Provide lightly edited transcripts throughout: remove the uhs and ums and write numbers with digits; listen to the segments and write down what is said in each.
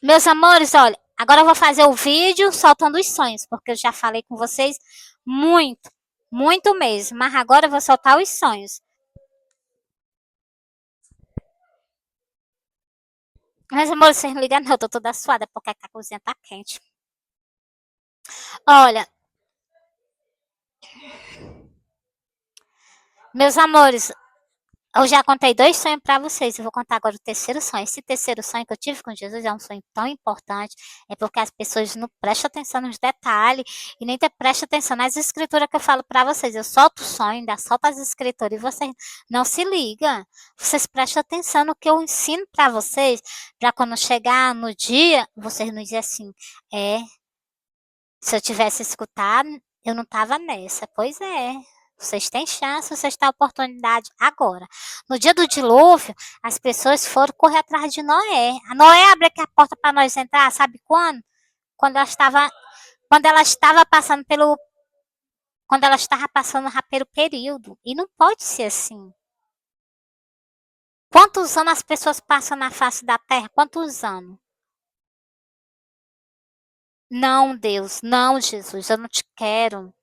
Meus amores, olha, agora eu vou fazer o vídeo soltando os sonhos, porque eu já falei com vocês muito, muito mesmo. Mas agora eu vou soltar os sonhos. Meus amores, vocês não ligam não, eu tô toda suada porque a cozinha tá quente. Olha, meus amores, eu já contei dois sonhos para vocês. Eu vou contar agora o terceiro sonho. Esse terceiro sonho que eu tive com Jesus é um sonho tão importante. É porque as pessoas não prestam atenção nos detalhes e nem prestam atenção nas escrituras que eu falo para vocês. Eu solto o sonho, ainda solto as escrituras e vocês não se ligam. Vocês prestam atenção no que eu ensino para vocês, para quando chegar no dia, vocês não dizem assim, é, se eu tivesse escutado, eu não tava nessa. Pois é. Vocês têm chance, vocês têm a oportunidade agora. No dia do dilúvio, as pessoas foram correr atrás de Noé. A Noé abriu aqui a porta para nós entrar, sabe quando? Quando ela estava, quando ela estava passando pelo, quando ela estava passando pelo período. E não pode ser assim. Quantos anos as pessoas passam na face da terra? Quantos anos? Não, Deus, não, Jesus, eu não te quero.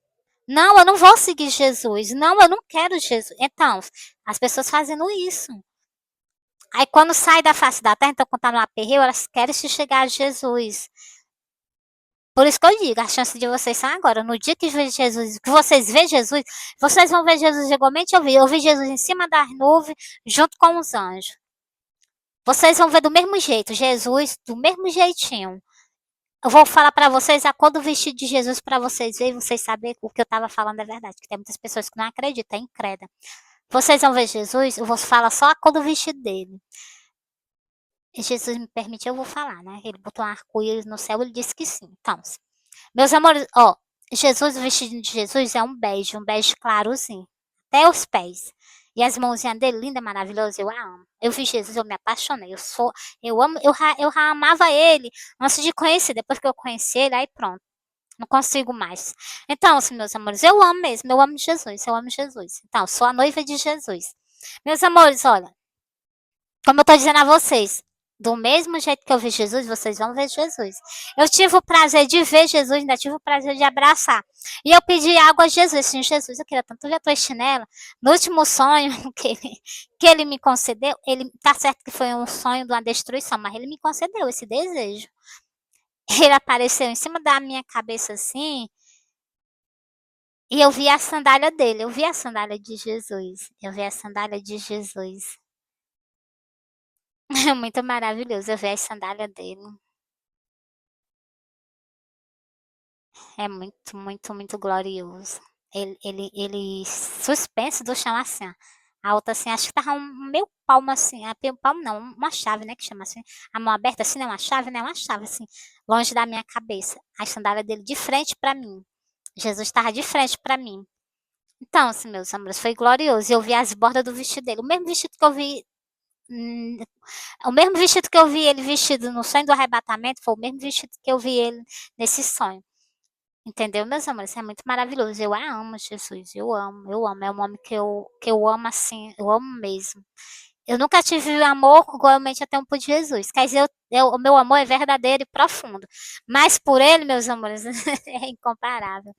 Não, eu não vou seguir Jesus. Não, eu não quero Jesus. Então, as pessoas fazendo isso. Aí quando sai da face da terra, então quando tá no aperreio, elas querem se chegar a Jesus. Por isso que eu digo, a chance de vocês são agora. No dia que vê Jesus, que vocês vê Jesus, vocês vão ver Jesus igualmente eu vi. Eu vi Jesus em cima das nuvens, junto com os anjos. Vocês vão ver do mesmo jeito, Jesus do mesmo jeitinho. Eu vou falar para vocês a cor do vestido de Jesus para vocês verem, vocês saberem o que eu estava falando é verdade. Que tem muitas pessoas que não acreditam, é incrédula. Vocês vão ver Jesus, eu vou falar só a cor do vestido dele. E Jesus me permitiu, eu vou falar, né? Ele botou um arco-íris no céu, ele disse que sim. Então, meus amores, ó, Jesus, o vestido de Jesus é um bege clarozinho, até os pés. E as mãozinhas dele, linda, maravilhosa, eu a amo. Eu vi Jesus, eu me apaixonei. Eu amo, eu já amava ele antes de conhecer. Depois que eu conheci ele, aí pronto. Não consigo mais. Então, assim, meus amores, eu amo mesmo, eu amo Jesus, eu amo Jesus. Então, sou a noiva de Jesus. Meus amores, olha, como eu tô dizendo a vocês, do mesmo jeito que eu vi Jesus, vocês vão ver Jesus. Eu tive o prazer de ver Jesus, ainda tive o prazer de abraçar. E eu pedi água a Jesus. Assim, Jesus, eu queria tanto ver a tua chinela. No último sonho que ele me concedeu, ele tá certo que foi um sonho de uma destruição, mas ele me concedeu esse desejo. Ele apareceu em cima da minha cabeça assim, e eu vi a sandália dele. Eu vi a sandália de Jesus. Eu vi a sandália de Jesus. É muito maravilhoso eu ver a sandália dele. É muito, muito, muito glorioso. Ele suspenso do chão assim, ó. A outra assim, acho que tava um meio palmo assim, meio palmo não, uma chave, né, que chama assim. A mão aberta assim, não é uma chave, né, uma chave assim, longe da minha cabeça. A sandália dele de frente para mim. Jesus estava de frente para mim. Então, assim, meus amores, foi glorioso. Eu vi as bordas do vestido dele. O mesmo vestido que eu vi. O mesmo vestido que eu vi ele vestido no sonho do arrebatamento foi o mesmo vestido que eu vi ele nesse sonho. Entendeu, meus amores? É muito maravilhoso. Eu a amo, Jesus. Eu amo, eu amo. É um homem que eu amo assim, eu amo mesmo. Eu nunca tive amor igualmente até um por Jesus. Quer dizer, o meu amor é verdadeiro e profundo. Mas por ele, meus amores, é incomparável.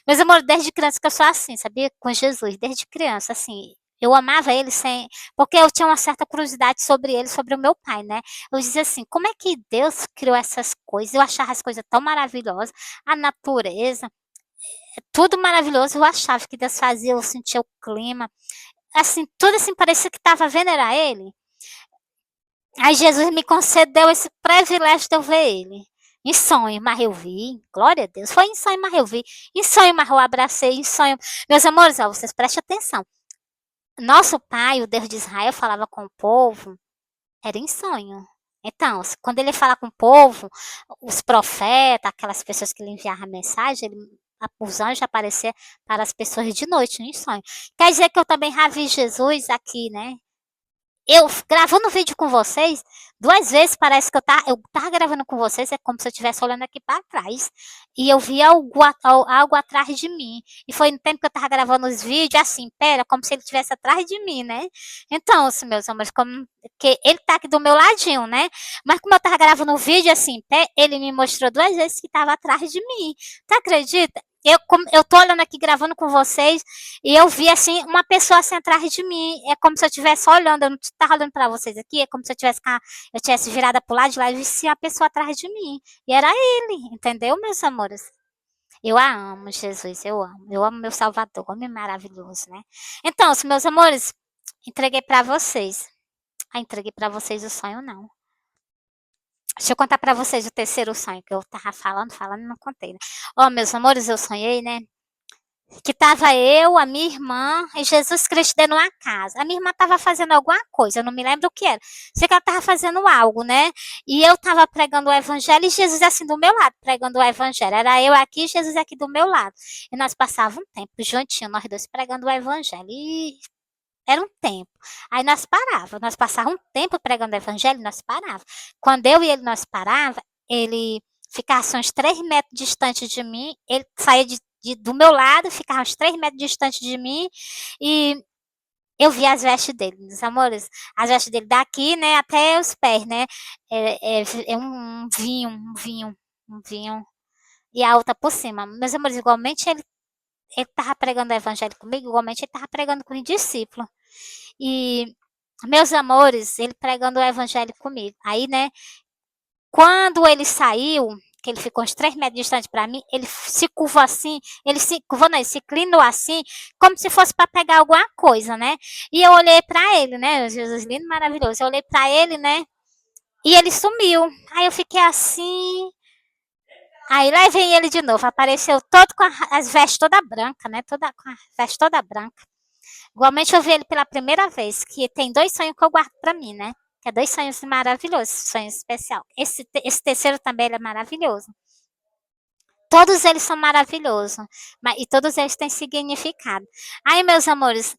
Meus amores, desde criança que eu sou assim, sabia? Com Jesus, desde criança, assim. Eu amava ele sem. Porque eu tinha uma certa curiosidade sobre ele, sobre o meu pai, né? Eu dizia assim: como é que Deus criou essas coisas? Eu achava as coisas tão maravilhosas, a natureza, tudo maravilhoso. Eu achava que Deus fazia, eu sentia o clima. Assim, tudo assim, parecia que estava vendo era ele. Aí Jesus me concedeu esse privilégio de eu ver ele. Em sonho, mas eu vi. Glória a Deus. Foi em sonho, mas eu vi. Em sonho, mas eu abracei. Em sonho. Meus amores, ó, vocês prestem atenção. Nosso pai, o Deus de Israel, falava com o povo, era em sonho. Então, quando ele fala com o povo, os profetas, aquelas pessoas que lhe enviavam a mensagem, os anjos apareciam para as pessoas de noite, em sonho. Quer dizer que eu também já vi Jesus aqui, né? eu gravando vídeo com vocês, 2 vezes parece que eu tava gravando com vocês, é como se eu estivesse olhando aqui para trás. E eu vi algo atrás de mim. E foi no tempo que eu tava gravando os vídeos, assim, pera, como se ele estivesse atrás de mim, né? Então, assim, meus amores, como que ele tá aqui do meu ladinho, né? Mas como eu tava gravando o vídeo, assim, ele me mostrou 2 vezes que tava atrás de mim. Tu acredita? Eu tô olhando aqui, gravando com vocês, e eu vi, assim, uma pessoa assim atrás de mim. É como se eu estivesse olhando, eu não tava olhando pra vocês aqui, é como se eu tivesse virada pro lado de lá e visse a pessoa atrás de mim. E era ele, entendeu, meus amores? Eu a amo, Jesus, eu amo. Eu amo meu Salvador, homem maravilhoso, né? Então, meus amores, entreguei pra vocês. Ah, entreguei pra vocês o sonho, não. Deixa eu contar pra vocês o terceiro sonho, que eu tava falando e não contei, né? Ó, meus amores, eu sonhei, né? Que tava eu, a minha irmã e Jesus Cristo dentro de uma casa. A minha irmã tava fazendo alguma coisa, eu não me lembro o que era. Sei que ela tava fazendo algo, né? E eu tava pregando o evangelho e Jesus assim do meu lado, pregando o evangelho. Era eu aqui e Jesus aqui do meu lado. E nós passávamos um tempo juntinho, nós dois pregando o evangelho. E era um tempo. Aí nós passávamos um tempo pregando o evangelho e nós parávamos. Quando eu e ele nós parava, ele ficasse uns 3 metros distante de mim, ele saía do meu lado, ficava uns 3 metros distante de mim e eu via as vestes dele, meus amores. As vestes dele daqui, né, até os pés, né? É um vinho. E a outra por cima. Meus amores, igualmente ele tava pregando o evangelho comigo, igualmente ele tava pregando com os discípulos. E, meus amores, ele pregando o evangelho comigo. Aí, né, quando ele saiu, que ele ficou uns 3 metros distante para mim, ele se curvou assim, ele se curvou, não, ele se inclinou assim, como se fosse para pegar alguma coisa, né? E eu olhei para ele, né? Jesus lindo, maravilhoso. Eu olhei para ele, né? E ele sumiu. Aí eu fiquei assim. Aí lá vem ele de novo, apareceu todo com as vestes toda branca, né? Toda com a veste toda branca. Igualmente eu vi ele pela primeira vez, que tem 2 sonhos que eu guardo para mim, né? Que é 2 sonhos maravilhosos, sonhos especial. Esse terceiro também ele é maravilhoso. Todos eles são maravilhosos, e todos eles têm significado. Aí, meus amores,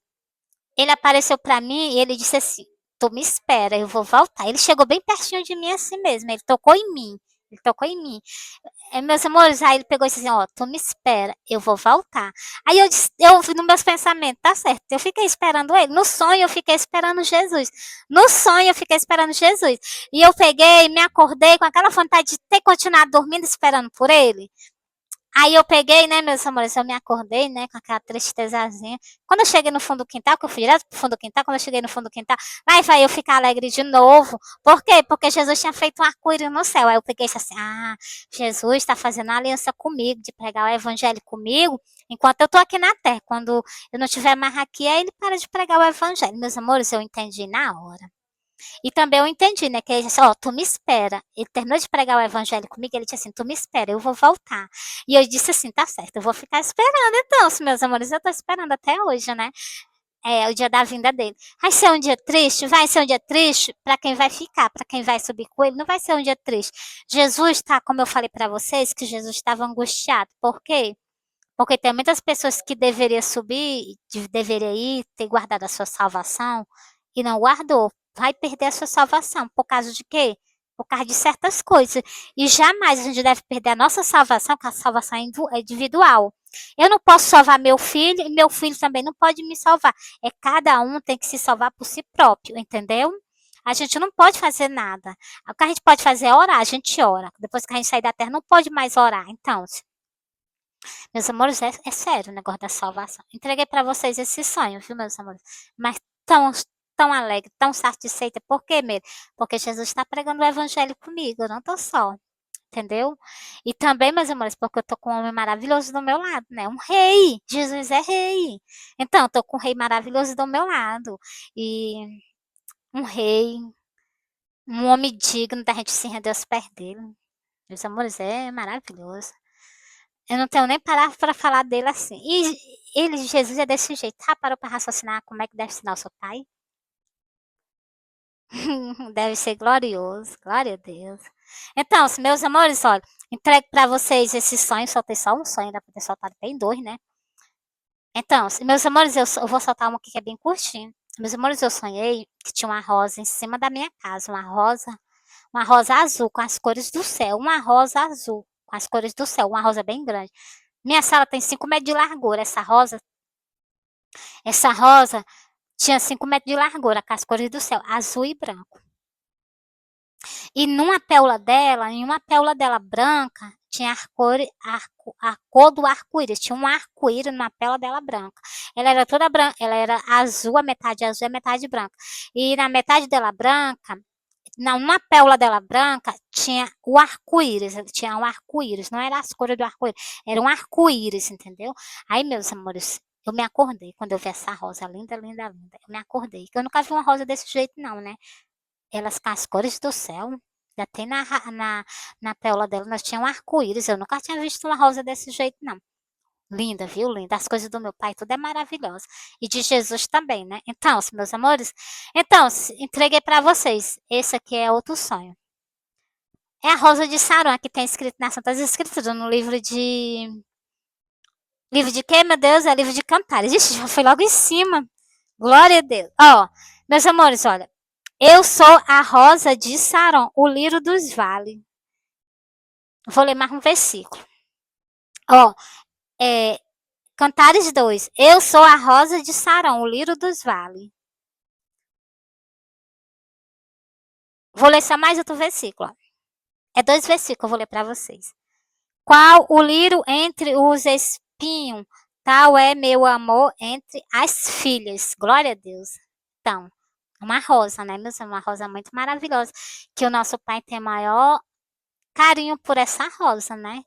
ele apareceu para mim e ele disse assim: Tu me espera, eu vou voltar. Ele chegou bem pertinho de mim assim mesmo, ele tocou em mim. Ele tocou em mim. Meus amores, aí ele pegou e disse assim, ó, tu me espera, eu vou voltar. Aí eu disse, eu nos meus pensamentos, tá certo, eu fiquei esperando ele. No sonho eu fiquei esperando Jesus. No sonho eu fiquei esperando Jesus. E eu peguei, me acordei com aquela vontade de ter continuado dormindo esperando por ele. Aí eu peguei, né, meus amores, eu me acordei, né, com aquela tristezazinha. Quando eu cheguei no fundo do quintal, que eu fui direto pro fundo do quintal, quando eu cheguei no fundo do quintal, aí vai eu ficar alegre de novo. Por quê? Porque Jesus tinha feito um arco-íris no céu. Aí eu peguei e disse assim, Jesus está fazendo uma aliança comigo, de pregar o evangelho comigo, enquanto eu tô aqui na terra. Quando eu não tiver mais aqui, aí ele para de pregar o evangelho. Meus amores, eu entendi na hora. E também eu entendi, né, que ele disse, ó, tu me espera. Ele terminou de pregar o evangelho comigo, ele disse assim, tu me espera, eu vou voltar. E eu disse assim, tá certo, eu vou ficar esperando então, meus amores, eu tô esperando até hoje, né? É o dia da vinda dele. Vai ser um dia triste? Vai ser um dia triste para quem vai ficar, para quem vai subir com ele, não vai ser um dia triste. Jesus tá, como eu falei para vocês, que Jesus estava angustiado. Por quê? Porque tem muitas pessoas que deveriam subir, deveriam ir, ter guardado a sua salvação e não guardou. Vai perder a sua salvação. Por causa de quê? Por causa de certas coisas. E jamais a gente deve perder a nossa salvação, porque a salvação é individual. Eu não posso salvar meu filho e meu filho também não pode me salvar. É cada um tem que se salvar por si próprio, entendeu? A gente não pode fazer nada. O que a gente pode fazer é orar, a gente ora. Depois que a gente sair da terra, não pode mais orar. Então, meus amores, é sério o negócio da salvação. Entreguei para vocês esse sonho, viu, meus amores? Mas tão alegre, tão satisfeita. Por quê, mesmo? Porque Jesus está pregando o evangelho comigo, eu não tô só. Entendeu? E também, meus amores, porque eu tô com um homem maravilhoso do meu lado, né? Um rei. Jesus é rei. Então, eu tô com um rei maravilhoso do meu lado. E um rei, um homem digno da gente se render aos pés dele. Meus amores, é maravilhoso. Eu não tenho nem palavra para falar dele assim. E ele, Jesus, é desse jeito. Parou para raciocinar como é que deve ensinar o seu pai? Deve ser glorioso. Glória a Deus. Então, meus amores, olha, entrego para vocês esse sonho. Soltei só um sonho, dá para ter soltado bem 2, né? Então, meus amores, eu vou soltar um aqui que é bem curtinho. Meus amores, eu sonhei que tinha uma rosa em cima da minha casa, uma rosa azul com as cores do céu, uma rosa azul com as cores do céu, uma rosa bem grande. Minha sala tem 5 metros de largura, essa rosa tinha 5 metros de largura com as cores do céu, azul e branco. E em uma pérola dela branca, tinha a cor do arco-íris. Tinha um arco-íris numa pérola dela branca. Ela era toda branca, ela era azul, a metade branca. E na metade dela branca, numa pérola dela branca, tinha o arco-íris. Tinha um arco-íris, não era as cores do arco-íris, era um arco-íris, entendeu? Aí, meus amores, eu me acordei quando eu vi essa rosa linda, linda, linda. Eu me acordei. Eu nunca vi uma rosa desse jeito, não, né? Elas com as cores do céu. Já tem na pérola dela, nós tinha um arco-íris. Eu nunca tinha visto uma rosa desse jeito, não. Linda, viu? Linda. As coisas do meu pai, tudo é maravilhoso. E de Jesus também, né? Então, meus amores, então, entreguei para vocês. Esse aqui é outro sonho. É a rosa de Saron, que tem escrito nas Santas Escrituras, no livro de. Livro de quê, meu Deus? É livro de Cantares. Ixi, já foi logo em cima. Glória a Deus. Ó, meus amores, olha. Eu sou a rosa de Saron, o lírio dos vales. Vou ler mais um versículo. Ó, Cantares 2. Eu sou a rosa de Saron, o lírio dos vales. Vou ler só mais outro versículo. Ó. É 2 versículos, eu vou ler para vocês. Qual o lírio entre os espinhos, tal é meu amor entre as filhas. Glória a Deus. Então, uma rosa, né, meus? Uma rosa muito maravilhosa, que o nosso pai tem maior carinho por essa rosa, né?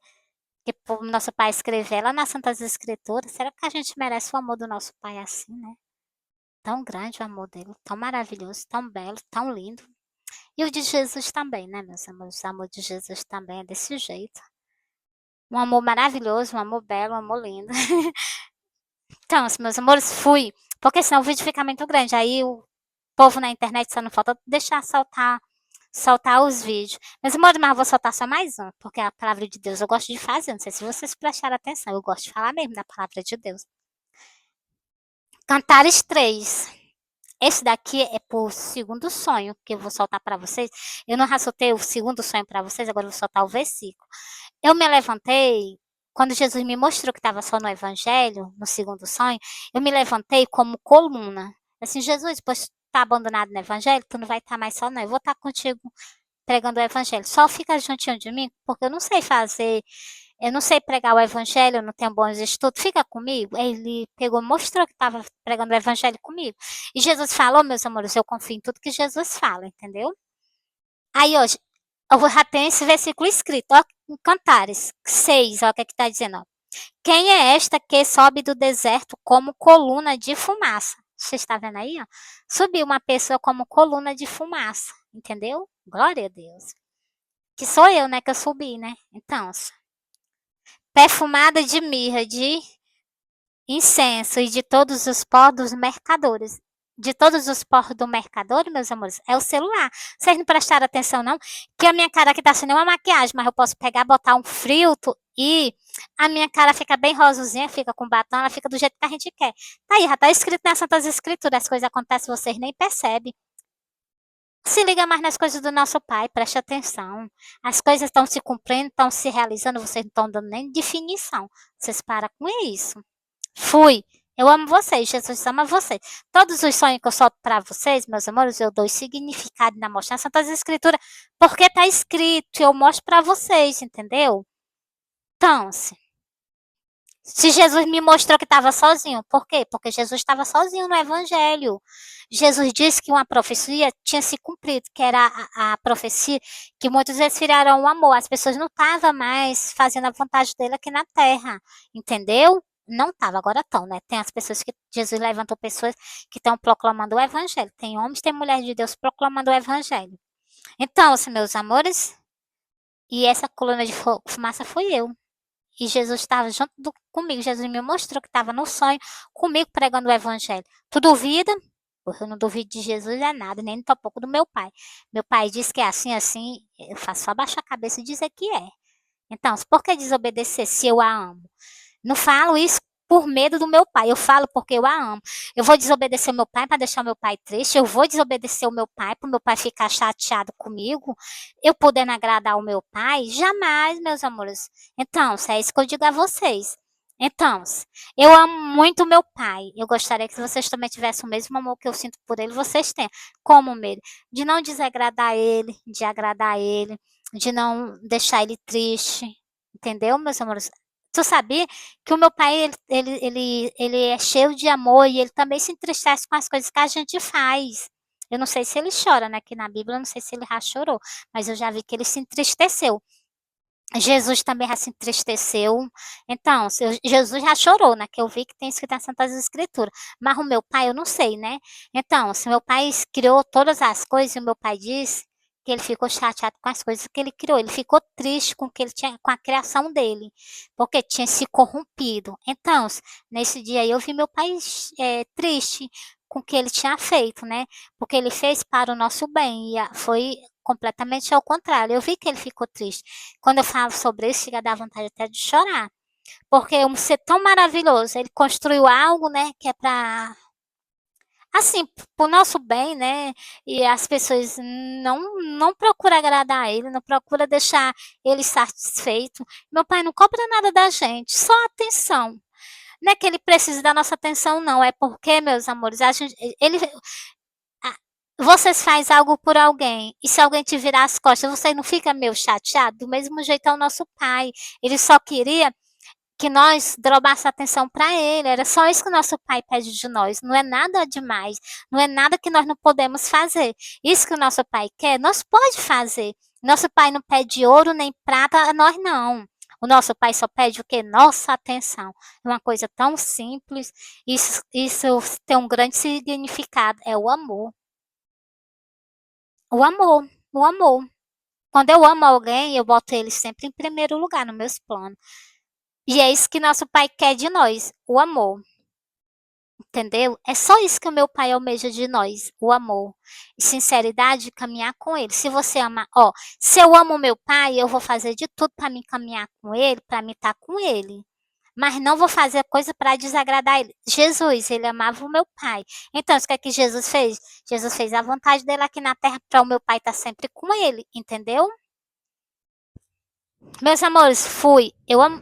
Que o nosso pai escreveu lá nas Santas Escrituras. Será que a gente merece o amor do nosso pai assim, né? Tão grande o amor dele, tão maravilhoso, tão belo, tão lindo. E o de Jesus também, né, meus amores? O amor de Jesus também é desse jeito. Um amor maravilhoso, um amor belo, um amor lindo. Então, meus amores, fui. Porque senão o vídeo fica muito grande. Aí o povo na internet só não falta deixar soltar os vídeos. Meus amores, mas eu vou soltar só mais um, porque a palavra de Deus eu gosto de fazer. Não sei se vocês prestaram atenção, eu gosto de falar mesmo da palavra de Deus. Cantares 3. Esse daqui é por segundo sonho que eu vou soltar para vocês. Eu não já soltei o segundo sonho para vocês, agora eu vou soltar o versículo. Eu me levantei, quando Jesus me mostrou que estava só no Evangelho, no segundo sonho, eu me levantei como coluna. Assim, Jesus, pois tá abandonado no Evangelho, tu não vai estar mais só, não. Eu vou estar contigo pregando o Evangelho. Só fica juntinho de mim, porque eu não sei fazer, eu não sei pregar o Evangelho, eu não tenho bons estudos. Fica comigo. Ele pegou, mostrou que estava pregando o Evangelho comigo. E Jesus falou, meus amores, eu confio em tudo que Jesus fala, entendeu? Aí hoje, eu já tenho esse versículo escrito, ó, em Cantares 6, ó, o que é que está dizendo, ó. Quem é esta que sobe do deserto como coluna de fumaça? Você está vendo aí, ó? Subiu uma pessoa como coluna de fumaça, entendeu? Glória a Deus. Que sou eu, né, que eu subi, né? Então, perfumada de mirra, de incenso e de todos os pó dos mercadores. De todos os pó do mercador, meus amores, é o celular. Vocês não prestaram atenção, não? Que a minha cara aqui tá sem nenhuma maquiagem, mas eu posso pegar, botar um filtro e a minha cara fica bem rosozinha, fica com batom, ela fica do jeito que a gente quer. Tá aí, já tá escrito nas Santas Escrituras, as coisas acontecem, vocês nem percebem. Se liga mais nas coisas do nosso Pai, preste atenção. As coisas estão se cumprindo, estão se realizando, vocês não estão dando nem definição. Vocês param com isso. Fui. Eu amo vocês, Jesus ama vocês. Todos os sonhos que eu solto para vocês, meus amores, eu dou significado na mostrar nas Santas Escrituras, porque está escrito, eu mostro para vocês, entendeu? Então, se Jesus me mostrou que estava sozinho, por quê? Porque Jesus estava sozinho no Evangelho. Jesus disse que uma profecia tinha se cumprido, que era a profecia que muitos esfriaram o amor. As pessoas não estavam mais fazendo a vontade dele aqui na terra, entendeu? Não estava, agora estão, né? Tem as pessoas que Jesus levantou pessoas que estão proclamando o Evangelho. Tem homens, tem mulheres de Deus proclamando o Evangelho. Então, meus amores, e essa coluna de fumaça fui eu. E Jesus estava junto comigo. Jesus me mostrou que estava no sonho comigo pregando o evangelho. Tu duvida? Porque eu não duvido de Jesus é nada, nem um pouco do meu pai. Meu pai diz que é assim, assim. Eu faço só abaixar a cabeça e dizer que é. Então, por que desobedecer se eu a amo? Não falo isso por medo do meu pai. Eu falo porque eu a amo. Eu vou desobedecer o meu pai para deixar o meu pai triste. Eu vou desobedecer o meu pai para o meu pai ficar chateado comigo. Eu podendo agradar o meu pai? Jamais, meus amores. Então, é isso que eu digo a vocês. Então, eu amo muito meu pai. Eu gostaria que vocês também tivessem o mesmo amor que eu sinto por ele, vocês têm. Como medo? De não desagradar ele, de agradar ele, de não deixar ele triste. Entendeu, meus amores? Tu sabia que o meu pai, ele é cheio de amor e ele também se entristece com as coisas que a gente faz. Eu não sei se ele chora, né? Que na Bíblia eu não sei se ele já chorou, mas eu já vi que ele se entristeceu. Jesus também já se entristeceu. Então, Jesus já chorou, né? Que eu vi que tem escrito nas Santas Escrituras. Mas o meu pai, eu não sei, né? Então, se meu pai criou todas as coisas, e o meu pai disse que ele ficou chateado com as coisas que ele criou. Ele ficou triste com que ele tinha, com a criação dele, porque tinha se corrompido. Então, nesse dia aí, eu vi meu pai triste com o que ele tinha feito, né? Porque ele fez para o nosso bem e foi completamente ao contrário. Eu vi que ele ficou triste. Quando eu falo sobre isso, chega a dar vontade até de chorar. Porque é um ser tão maravilhoso. Ele construiu algo, né, que é para assim, pro nosso bem, né? E as pessoas não procuram agradar ele, não procuram deixar ele satisfeito. Meu pai não cobra nada da gente, só atenção. Não é que ele precisa da nossa atenção, não. É porque, meus amores, ele, vocês fazem algo por alguém, e se alguém te virar as costas, você não fica meio chateado? Do mesmo jeito é o nosso pai. Ele só queria que nós dobrássemos atenção para ele. Era só isso que o nosso pai pede de nós. Não é nada demais. Não é nada que nós não podemos fazer. Isso que o nosso pai quer, nós pode fazer. Nosso pai não pede ouro nem prata a nós, não. O nosso pai só pede o quê? Nossa atenção. É uma coisa tão simples. Isso tem um grande significado. É o amor. O amor, o amor. Quando eu amo alguém, eu boto ele sempre em primeiro lugar nos meus planos. E é isso que nosso pai quer de nós, o amor. Entendeu? É só isso que o meu pai almeja de nós, o amor. E sinceridade, caminhar com ele. Se você ama, ó, se eu amo meu pai, eu vou fazer de tudo para me caminhar com ele, para me estar com ele. Mas não vou fazer coisa para desagradar ele. Jesus, ele amava o meu pai. Então, o que é que Jesus fez? Jesus fez a vontade dele aqui na terra para o meu pai estar sempre com ele, entendeu? Meus amores, fui. Eu amo.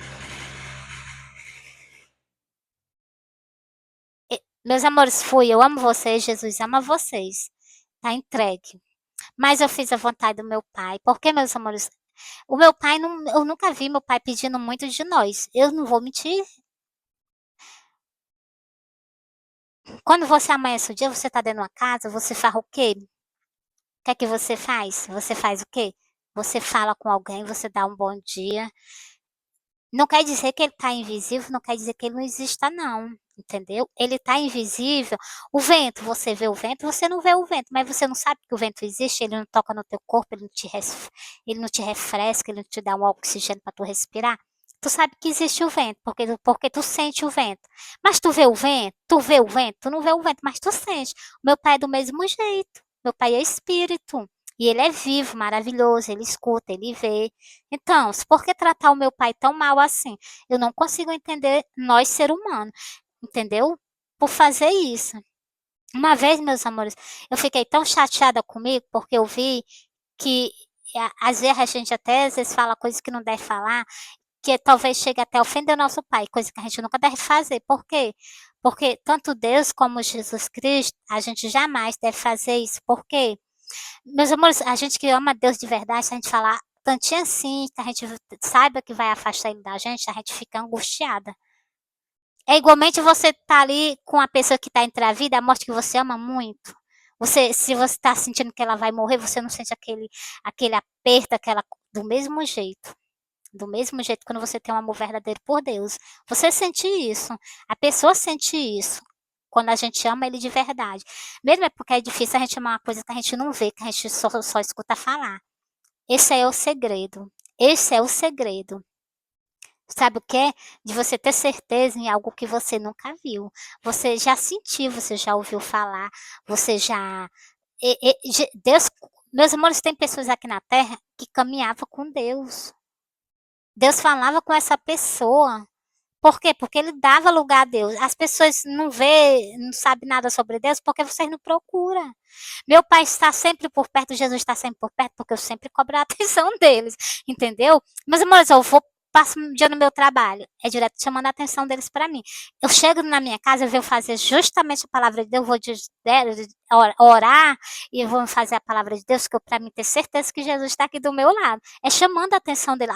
Meus amores, fui. Eu amo vocês. Jesus ama vocês. Tá entregue. Mas eu fiz a vontade do meu pai. Porque, meus amores, o meu pai, não, eu nunca vi meu pai pedindo muito de nós. Eu não vou mentir. Quando você amanhece o dia, você tá dentro de uma casa, você faz o quê? O que é que você faz? Você faz o quê? Você fala com alguém, você dá um bom dia. Não quer dizer que ele está invisível, não quer dizer que ele não exista, não. Entendeu? Ele está invisível. O vento, você vê o vento, você não vê o vento, mas você não sabe que o vento existe, ele não toca no teu corpo, ele não te refresca, ele não te dá um oxigênio para tu respirar. Tu sabe que existe o vento, porque tu sente o vento. Mas tu vê o vento? Tu vê o vento? Tu não vê o vento, mas tu sente. O meu pai é do mesmo jeito. Meu pai é espírito. E ele é vivo, maravilhoso, ele escuta, ele vê. Então, por que tratar o meu pai tão mal assim? Eu não consigo entender nós, ser humano, entendeu? Por fazer isso. Uma vez, meus amores, eu fiquei tão chateada comigo porque eu vi que às vezes a gente até às vezes fala coisas que não deve falar, que talvez chegue até a ofender o nosso pai, coisa que a gente nunca deve fazer. Por quê? Porque tanto Deus como Jesus Cristo, a gente jamais deve fazer isso. Por quê? Meus amores, a gente que ama Deus de verdade, se a gente falar tantinho assim, que a gente saiba que vai afastar ele da gente, a gente fica angustiada. É igualmente você tá ali com a pessoa que tá entre a vida, a morte que você ama muito. Se você tá sentindo que ela vai morrer, você não sente aquele aperto, do mesmo jeito. Do mesmo jeito quando você tem um amor verdadeiro por Deus. Você sente isso. A pessoa sente isso. Quando a gente ama ele de verdade. Mesmo é porque é difícil a gente amar uma coisa que a gente não vê, que a gente só escuta falar. Esse é o segredo. Esse é o segredo. Sabe o que é? De você ter certeza em algo que você nunca viu. Você já sentiu, você já ouviu falar, você já. Deus, meus amores, tem pessoas aqui na Terra que caminhavam com Deus. Deus falava com essa pessoa. Por quê? Porque ele dava lugar a Deus. As pessoas não vê, não sabem nada sobre Deus porque vocês não procuram. Meu pai está sempre por perto, Jesus está sempre por perto, porque eu sempre cobro a atenção deles, entendeu? Mas, amores, eu vou passo um dia no meu trabalho, é direto chamando a atenção deles para mim. Eu chego na minha casa, eu vou fazer justamente a palavra de Deus, eu vou orar e vou fazer a palavra de Deus, para mim ter certeza que Jesus está aqui do meu lado. É chamando a atenção dele.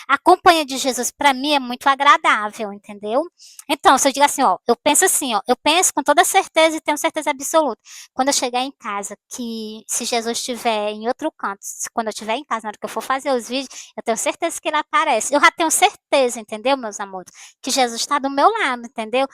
A companhia de Jesus para mim é muito agradável, entendeu? Então, se eu digo assim, ó, eu penso com toda certeza e tenho certeza absoluta. Quando eu chegar em casa, que se Jesus estiver em outro canto, quando eu estiver em casa, na hora que eu for fazer os vídeos, eu tenho certeza que ele aparece. Eu já tenho certeza, entendeu, meus amores? Que Jesus está do meu lado, entendeu?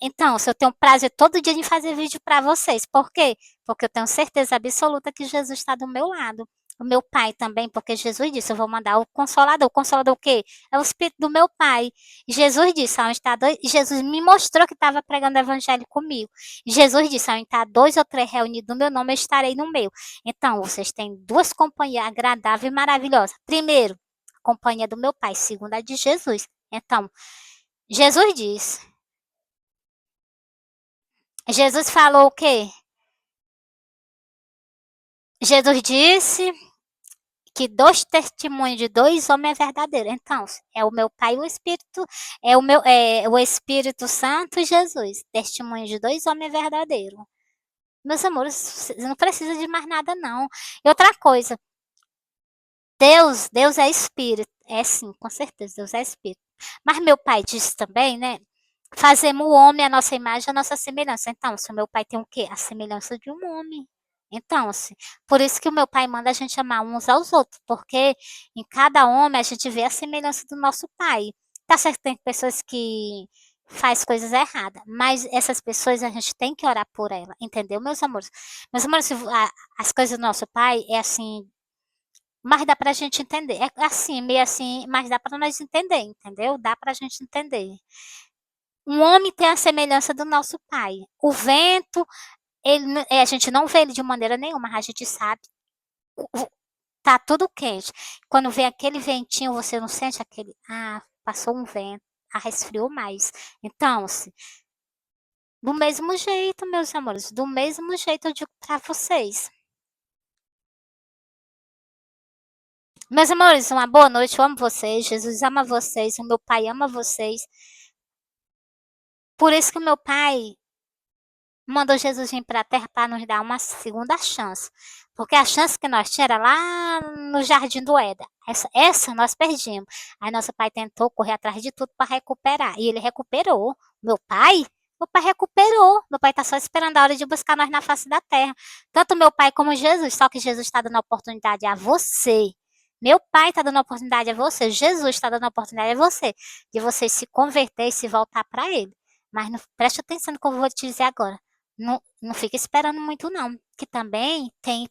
Então, se eu tenho prazer todo dia de fazer vídeo para vocês, por quê? Porque eu tenho certeza absoluta que Jesus está do meu lado. O meu pai também, porque Jesus disse, eu vou mandar o Consolador. O Consolador o quê? É o Espírito do meu pai. Jesus disse, onde está dois... Jesus me mostrou que estava pregando o evangelho comigo. Jesus disse, onde está dois ou três reunidos no meu nome, eu estarei no meu. Então, vocês têm duas companhias agradáveis e maravilhosas. Primeiro, a companhia do meu pai. Segundo, a de Jesus. Então, Jesus disse. Jesus falou o quê? Jesus disse que dois testemunhos de dois homens é verdadeiro. Então, é o meu Pai e o Espírito, é o Espírito Santo e Jesus. Testemunho de dois homens é verdadeiro. Meus amores, não precisa de mais nada, não. E outra coisa, Deus é Espírito. É sim, com certeza, Deus é Espírito. Mas meu pai disse também, né? Fazemos o homem a nossa imagem, a nossa semelhança. Então, se o meu pai tem o quê? A semelhança de um homem. Então, assim, por isso que o meu pai manda a gente amar uns aos outros, porque em cada homem a gente vê a semelhança do nosso pai. Tá certo que tem pessoas que faz coisas erradas, mas essas pessoas a gente tem que orar por ela, entendeu, meus amores? Meus amores, as coisas do nosso pai é assim, mas dá pra gente entender. É assim, meio assim, mas dá pra nós entender, entendeu? Dá pra gente entender. Um homem tem a semelhança do nosso pai. O vento, a gente não vê ele de maneira nenhuma, mas a gente sabe. Tá tudo quente. Quando vem aquele ventinho, você não sente aquele. Ah, passou um vento. Ah, resfriou mais. Então, do mesmo jeito, meus amores, do mesmo jeito eu digo pra vocês. Meus amores, uma boa noite. Eu amo vocês. Jesus ama vocês. O meu pai ama vocês. Por isso que o meu pai mandou Jesus vir para a terra para nos dar uma segunda chance. Porque a chance que nós tínhamos era lá no Jardim do Éden. Essa nós perdimos. Aí nosso pai tentou correr atrás de tudo para recuperar. E ele recuperou. Meu pai recuperou. Meu pai está só esperando a hora de buscar nós na face da terra. Tanto meu pai como Jesus. Só que Jesus está dando a oportunidade a você. Meu pai está dando a oportunidade a você. Jesus está dando a oportunidade a você. De você se converter e se voltar para ele. Mas não, preste atenção no que eu vou te dizer agora. Não, não fica esperando muito, não. Que também tem.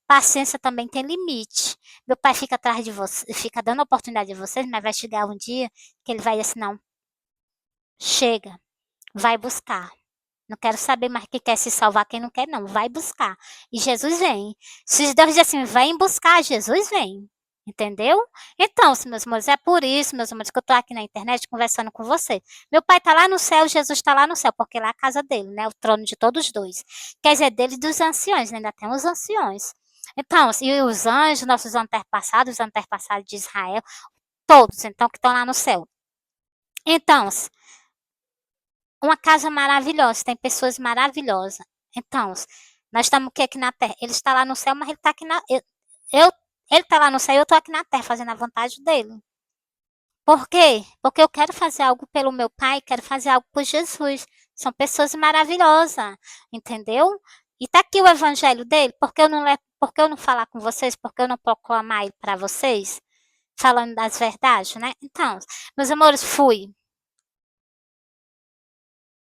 Paciência também tem limite. Meu pai fica atrás de você, fica dando oportunidade a vocês, mas vai chegar um dia que ele vai dizer assim: não, chega, vai buscar. Não quero saber mais quem quer se salvar, quem não quer, não. Vai buscar. E Jesus vem. Se Deus diz assim, vem buscar, Jesus vem. Entendeu? Então, meus amores, é por isso, meus amores, que eu tô aqui na internet conversando com você. Meu pai tá lá no céu, Jesus tá lá no céu, porque lá é a casa dele, né? O trono de todos dois. Quer dizer, dele e dos anciões, né? Ainda tem os anciões. Então, e os anjos, nossos antepassados, os antepassados de Israel, todos, então, que estão lá no céu. Então, uma casa maravilhosa, tem pessoas maravilhosas. Então, nós estamos aqui na terra. Ele está lá no céu, mas ele está aqui na. Ele está lá no céu e eu estou aqui na terra fazendo a vontade dele. Por quê? Porque eu quero fazer algo pelo meu pai, quero fazer algo por Jesus. São pessoas maravilhosas, entendeu? E tá aqui o evangelho dele, porque eu não falar com vocês, porque eu não proclamar ele para vocês, falando das verdades, né? Então, meus amores, fui.